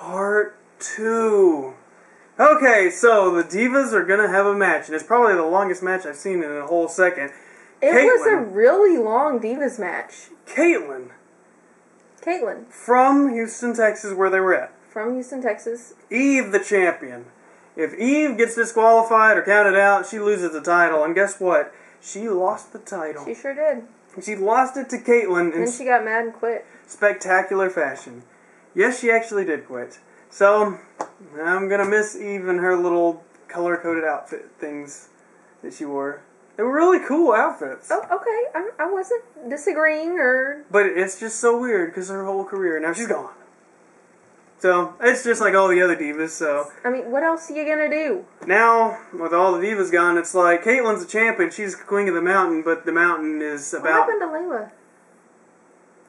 Part 2. Okay, so the Divas are gonna have a match, and it's probably the longest match I've seen in a whole second. It was a really long Divas match. Caitlyn. From Houston, Texas, where they were at. From Houston, Texas. Eve, the champion. If Eve gets disqualified or counted out, she loses the title, and guess what? She lost the title. She sure did. She lost it to Caitlyn in then she got mad and quit. Spectacular fashion. Yes, she actually did quit. So, I'm gonna miss Eve and her little color-coded outfit things that she wore. They were really cool outfits. Oh, okay. I wasn't disagreeing or... But it's just so weird because her whole career, now she's gone. So, it's just like all the other divas, so... I mean, what else are you gonna do? Now, with all the divas gone, it's like, Caitlyn's a champion, she's queen of the mountain, but the mountain is about... What happened to Layla?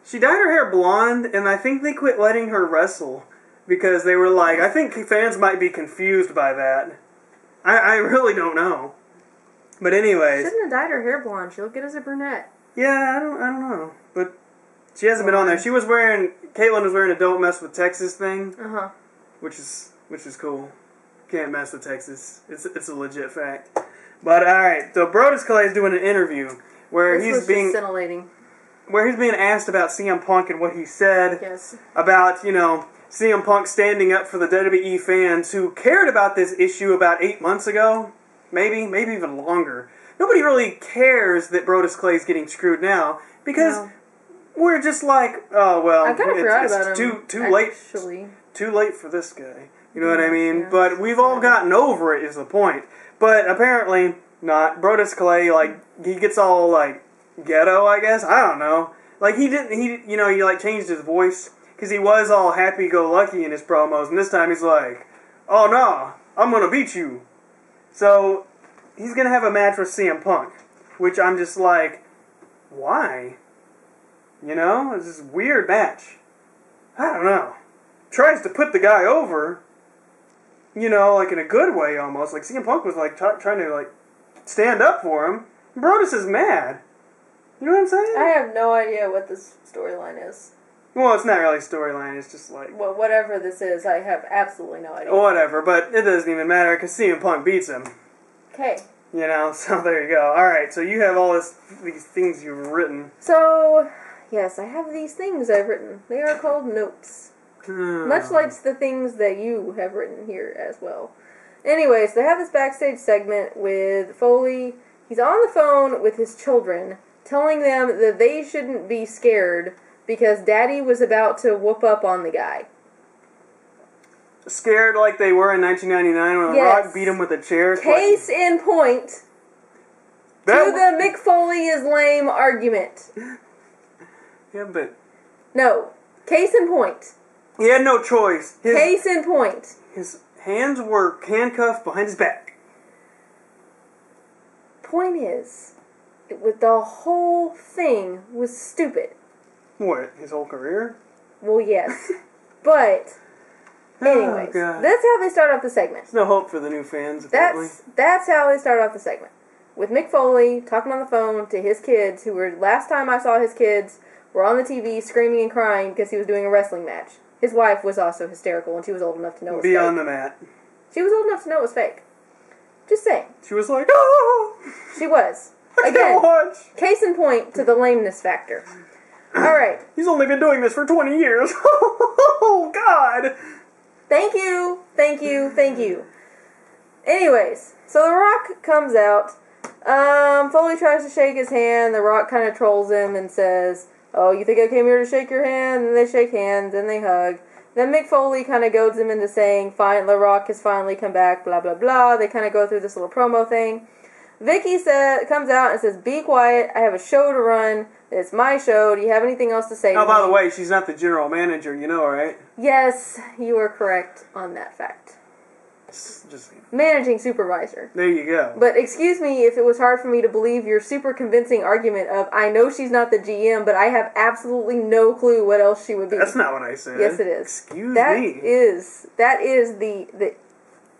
She dyed her hair blonde, and I think they quit letting her wrestle. Because they were like, I think fans might be confused by that. I really don't know. But anyways... She shouldn't have dyed her hair blonde, she'll get as a brunette. Yeah, I don't know. But she hasn't been on there. Caitlyn was wearing a Don't Mess with Texas thing. Uh-huh. Which is cool. Can't mess with Texas. It's a legit fact. But alright, so Brodus Clay is doing an interview where he's being asked about CM Punk and what he said. Yes. About, CM Punk standing up for the WWE fans who cared about this issue about 8 months ago. Maybe even longer. Nobody really cares that Brodus Clay's getting screwed now because we're just like, oh well, I kind of forgot about him. Too late. Too late for this guy. You know what I mean? Yeah. But we've all gotten over it. Is the point? But apparently not. Brodus Clay, he gets all ghetto. I guess I don't know. He changed his voice because he was all happy-go-lucky in his promos, and this time he's like, oh no, I'm gonna beat you. So, he's going to have a match with CM Punk, which I'm just like, why? It's this weird match. I don't know. Tries to put the guy over, in a good way almost. CM Punk was trying to stand up for him. Brodus is mad. You know what I'm saying? I have no idea what this storyline is. Well, it's not really a storyline, it's just Well, whatever this is, I have absolutely no idea. Whatever, but it doesn't even matter because CM Punk beats him. Okay. So there you go. Alright, so you have all these things you've written. So, yes, I have these things I've written. They are called notes. Much like the things that you have written here as well. Anyways, they have this backstage segment with Foley. He's on the phone with his children, telling them that they shouldn't be scared because Daddy was about to whoop up on the guy. Scared like they were in 1999 when The Rock beat him with a chair. Case in point to the Mick Foley is lame argument. Yeah, but... No. Case in point. He had no choice. Case in point. His hands were handcuffed behind his back. Point is, the whole thing was stupid. What, his whole career? Well, yes. But, anyways, that's how they start off the segment. There's no hope for the new fans, apparently. That's how they start off the segment. With Mick Foley talking on the phone to his kids, who were, last time I saw his kids, were on the TV screaming and crying because he was doing a wrestling match. His wife was also hysterical, and she was old enough to know it was fake. Beyond the mat. She was old enough to know it was fake. Just saying. She was like, oh! She was. I can't watch. Case in point to the lameness factor. Alright. He's only been doing this for 20 years. Oh, God. Thank you. Thank you. Thank you. Anyways, so The Rock comes out. Foley tries to shake his hand. The Rock kind of trolls him and says, oh, you think I came here to shake your hand? And they shake hands and they hug. Then Mick Foley kind of goads him into saying, fine, The Rock has finally come back, blah, blah, blah. They kind of go through this little promo thing. Vicky comes out and says, be quiet, I have a show to run, it's my show, do you have anything else to say? Oh, by the way, she's not the general manager, you know, right? Yes, you are correct on that fact. Just managing supervisor. There you go. But excuse me if it was hard for me to believe your super convincing argument of, I know she's not the GM, but I have absolutely no clue what else she would be. That's not what I said. Yes, it is. Excuse me. That is the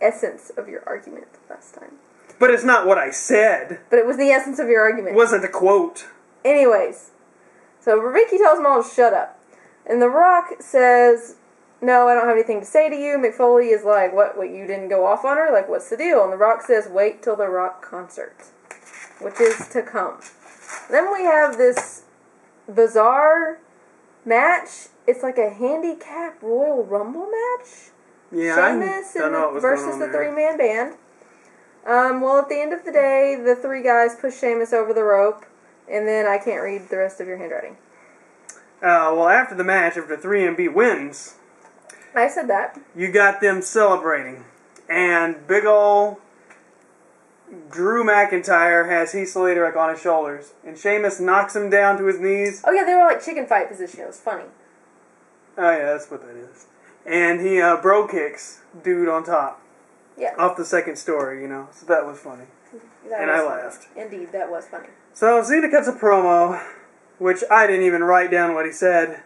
essence of your argument last time. But it's not what I said. But it was the essence of your argument. It wasn't a quote. Anyways, so Vicky tells them all to shut up. And The Rock says, no, I don't have anything to say to you. Mick Foley is like, what, you didn't go off on her? Like, what's the deal? And The Rock says, wait till the Rock concert, which is to come. Then we have this bizarre match. It's like a handicap Royal Rumble match. Yeah, Sheamus I don't know what was versus going on the there. 3-man band. Well, at the end of the day, the 3 guys push Sheamus over the rope, and then I can't read the rest of your handwriting. Well, after the match, after 3MB wins, I said that. you got them celebrating. And big ol' Drew McIntyre has Heath Slater like on his shoulders. And Sheamus knocks him down to his knees. Oh, yeah, they were like chicken fight position. It was funny. Oh, yeah, that's what that is. And he bro kicks dude on top. Yeah. Off the second story, you know. So that was funny. And I laughed. Indeed, that was funny. So Cena cuts a promo, which I didn't even write down what he said.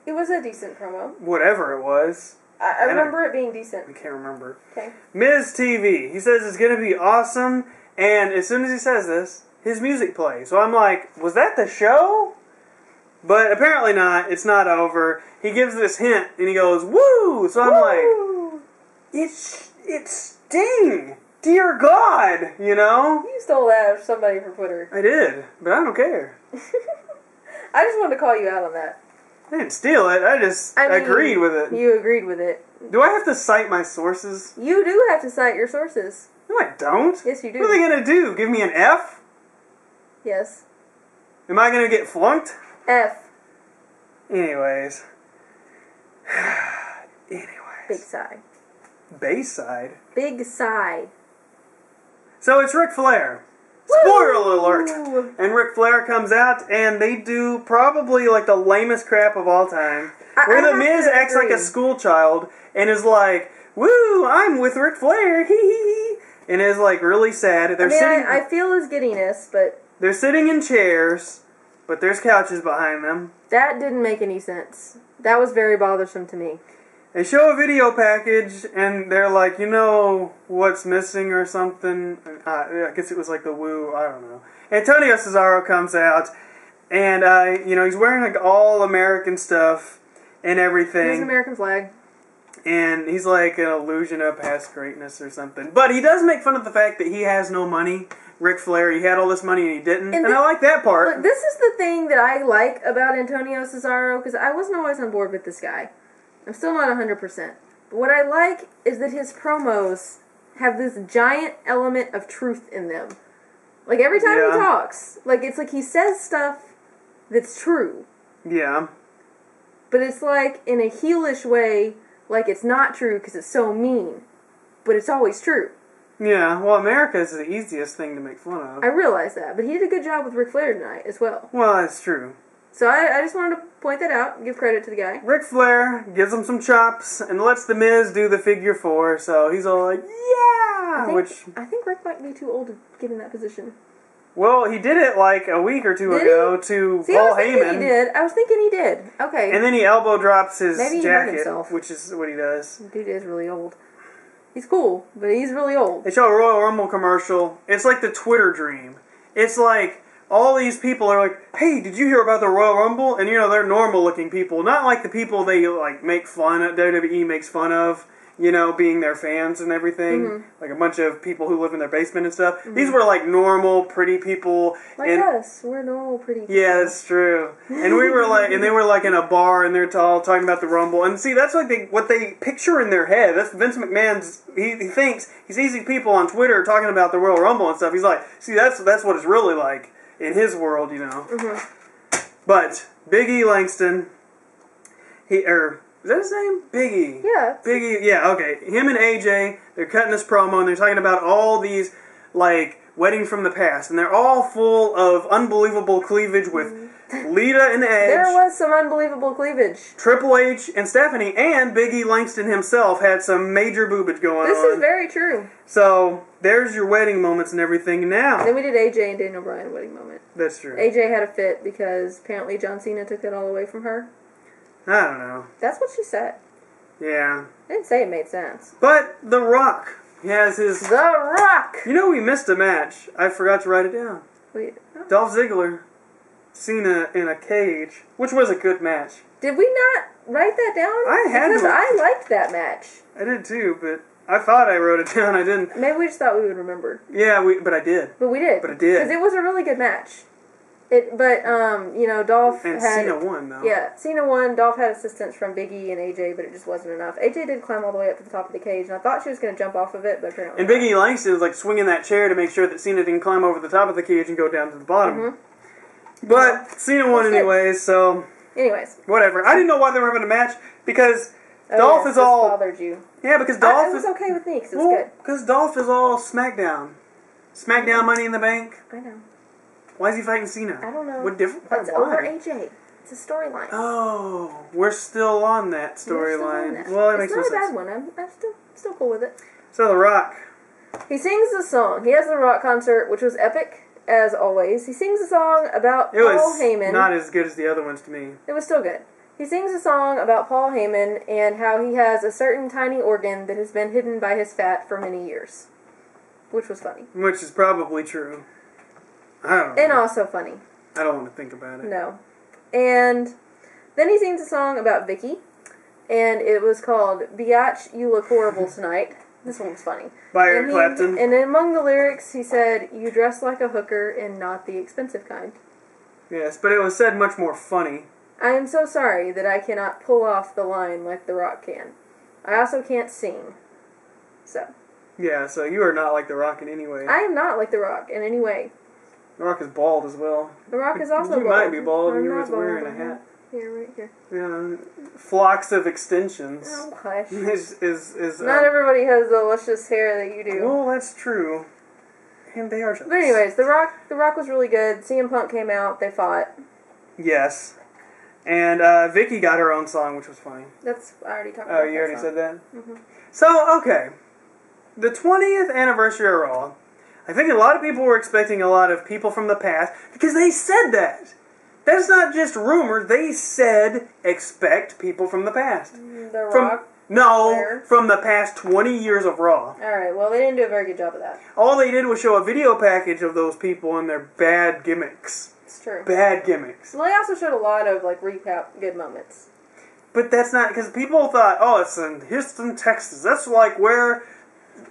It was a decent promo. Whatever it was. I remember it being decent. I can't remember. Okay. Miz TV. He says it's going to be awesome. And as soon as he says this, his music plays. So I'm like, was that the show? But apparently not. It's not over. He gives this hint and he goes, woo! So I'm like, it's Sting! Dear God! You know? You stole that of somebody from Twitter. I did, but I don't care. I just wanted to call you out on that. I didn't steal it. I just agreed with it. You agreed with it. Do I have to cite my sources? You do have to cite your sources. No, I don't. Yes, you do. What are they going to do? Give me an F? Yes. Am I going to get flunked? F. Anyways. Big sigh. Bayside? Big sigh. So it's Ric Flair. Spoiler Woo! alert! And Ric Flair comes out and they do probably like the lamest crap of all time. Where The Miz acts like a school child and is like, woo, I'm with Ric Flair, hee hee hee. And is like really sad. I feel his giddiness, but they're sitting in chairs, but there's couches behind them. that didn't make any sense. That was very bothersome to me. They show a video package, and they're like, you know what's missing or something? I guess it was like the woo, I don't know. Antonio Cesaro comes out, and, he's wearing like all American stuff and everything. There's an American flag. And he's like an illusion of past greatness or something. But he does make fun of the fact that he has no money. Ric Flair, he had all this money and he didn't. And I like that part. Look, this is the thing that I like about Antonio Cesaro, because I wasn't always on board with this guy. I'm still not 100%. But what I like is that his promos have this giant element of truth in them. Like, every time he talks, like, it's like he says stuff that's true. Yeah. But it's like, in a heelish way, like it's not true because it's so mean. But it's always true. Yeah, well, America is the easiest thing to make fun of. I realize that, but he did a good job with Ric Flair tonight as well. Well, that's true. So I just wanted to point that out, give credit to the guy. Ric Flair gives him some chops and lets The Miz do the figure 4, so he's all like, yeah! I think Rick might be too old to get in that position. Well, he did it like a week or two Did ago he? to See, Paul I was thinking Heyman. he did. I was thinking he did. Okay. And then he elbow drops his Maybe he hurt jacket, himself. which is what he does. Dude is really old. He's cool, but he's really old. They show a Royal Rumble commercial. It's like the Twitter dream. It's like all these people are like, hey, did you hear about the Royal Rumble? And, they're normal-looking people. Not like the people they, make fun of, WWE makes fun of, being their fans and everything. Mm-hmm. Like a bunch of people who live in their basement and stuff. Mm-hmm. These were, normal, pretty people. Like us. We're normal, pretty people. Yeah, that's true. And we were and they were in a bar and they're all talking about the Rumble. And see, that's what they picture in their head. That's Vince McMahon's, he thinks, he sees these people on Twitter talking about the Royal Rumble and stuff. He's like, see, that's what it's really like in his world, Mm-hmm. But Big E Langston, is that his name? Big E. Yeah. Big E, yeah, okay. Him and AJ, they're cutting this promo and they're talking about all these, wedding from the past. And they're all full of unbelievable cleavage with Lita and Edge. There was some unbelievable cleavage. Triple H and Stephanie, and Big E Langston himself had some major boobage going on. This is very true. So, there's your wedding moments and everything now. Then we did AJ and Daniel Bryan wedding moment. That's true. AJ had a fit because apparently John Cena took that all away from her. I don't know. That's what she said. Yeah. I didn't say it made sense. But The Rock has his... The Rock! we missed a match. I forgot to write it down. Wait. Oh. Dolph Ziggler, Cena in a cage, which was a good match. Did we not write that down? I had because to. I liked that match. I did too, but I thought I wrote it down. I didn't. Maybe we just thought we would remember. Yeah, but I did. But we did. But it did. Because it was a really good match. Dolph And had... Cena won, though. Yeah, Cena won. Dolph had assistance from Big E and AJ, but it just wasn't enough. AJ did climb all the way up to the top of the cage, and I thought she was going to jump off of it, but apparently And Big E likes it, like swinging that chair to make sure that Cena didn't climb over the top of the cage and go down to the bottom. Mm-hmm. But Cena won That's good. anyways, so Anyways. whatever. I didn't know why they were having a match because Oh, Dolph yes, is this all... bothered you. Yeah, because Dolph It was is... okay with me, because it was Well, good. because Dolph is all SmackDown. SmackDown Money in the Bank. I know. Why is he fighting Cena? I don't know. What different? It's Why? over AJ. It's a storyline. Oh, we're still on that We're still on storyline. that. Well, it it's makes no not a sense. bad one. I'm still cool with it. So The Rock. He sings the song. He has the Rock concert, which was epic, as always. He sings a song about It Paul was Heyman. not as good as the other ones to me. It was still good. He sings a song about Paul Heyman and how he has a certain tiny organ that has been hidden by his fat for many years. Which was funny. Which is probably true. I don't know. And also funny. I don't want to think about it. No. And then he sings a song about Vicky. And it was called Biatch, You Look Horrible Tonight. This one was funny. By Eric Clapton. And among the lyrics, he said, "You dress like a hooker and not the expensive kind." Yes, but it was said much more funny. I am so sorry that I cannot pull off the line like The Rock can. I also can't sing. So. Yeah, so you are not like The Rock in any way. I am not like The Rock in any way. The Rock is bald as well. The Rock is also You bald. might be bald and I'm you're not just wearing bald. a hat. Here, right here. Yeah, flocks of extensions. Oh, hush. is Not everybody has the luscious hair that you do. Well, that's true. And they are jealous. But anyways, The Rock was really good. CM Punk came out. They fought. Yes. And Vicky got her own song, which was funny. I already talked about Oh, you already song. said that? Mm-hmm. So, okay. The 20th anniversary of Raw. I think a lot of people were expecting a lot of people from the past because they said that. That's not just rumors. They said expect people from the past. The From Rock? No, Where? from the past 20 years of Raw. Alright, well, they didn't do a very good job of that. All they did was show a video package of those people and their bad gimmicks. It's true. Bad gimmicks. Well, they also showed a lot of, recap good moments. But that's not, because people thought, oh, it's in Houston, Texas. That's like where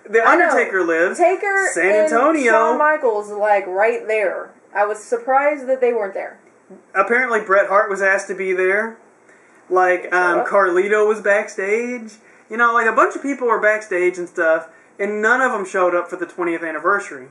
The I know. Undertaker lives. Taker San Antonio. and Shawn Michaels, right there. I was surprised that they weren't there. Apparently Bret Hart was asked to be there. Carlito was backstage. You know, a bunch of people were backstage and stuff, and none of them showed up for the 20th anniversary.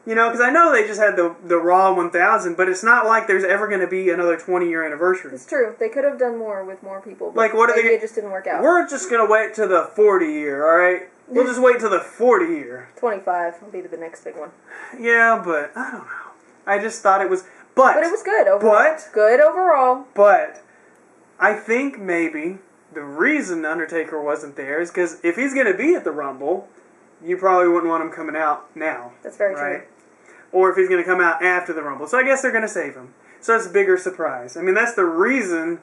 You know, because I know they just had the Raw 1000, but it's not like there's ever going to be another 20-year anniversary. It's true. They could have done more with more people. But What are maybe they? it just didn't work out. We're just going to wait till the 40-year, alright? We'll just wait till the 40-year. 25 will be the next big one. Yeah, but I don't know. I just thought it was... But it was good overall. Good overall. But I think maybe the reason Undertaker wasn't there is because if he's going to be at the Rumble, you probably wouldn't want him coming out now. That's very right? true. Or if he's going to come out after the Rumble. So I guess they're going to save him. So it's a bigger surprise. I mean, that's the reason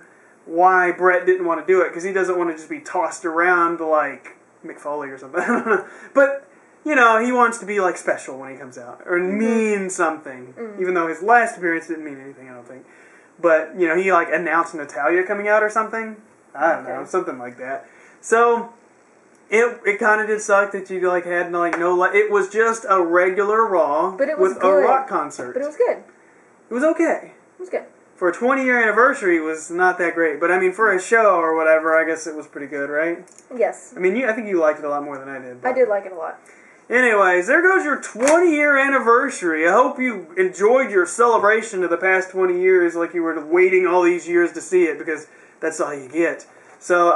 why Bret didn't want to do it, because he doesn't want to just be tossed around like Mick Foley or something. I don't know. But... You know, he wants to be, special when he comes out. Or mean something. Mm-hmm. Even though his last appearance didn't mean anything, I don't think. But, he, announced Natalya coming out or something. I don't know. Something like that. So, it kind of did suck that you, had, no... It was just a regular Raw but it was with good. a rock concert. But it was good. It was okay. It was good. For a 20-year anniversary, it was not that great. But, I mean, for a show or whatever, I guess it was pretty good, right? Yes. I mean, I think you liked it a lot more than I did. I did like it a lot. Anyways, there goes your 20-year anniversary. I hope you enjoyed your celebration of the past 20 years like you were waiting all these years to see it, because that's all you get. So,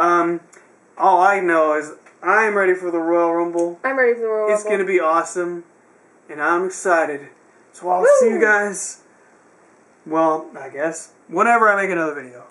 all I know is I'm ready for the Royal Rumble. I'm ready for the Royal Rumble. It's going to be awesome, and I'm excited. So I'll see you guys, well, I guess, whenever I make another video.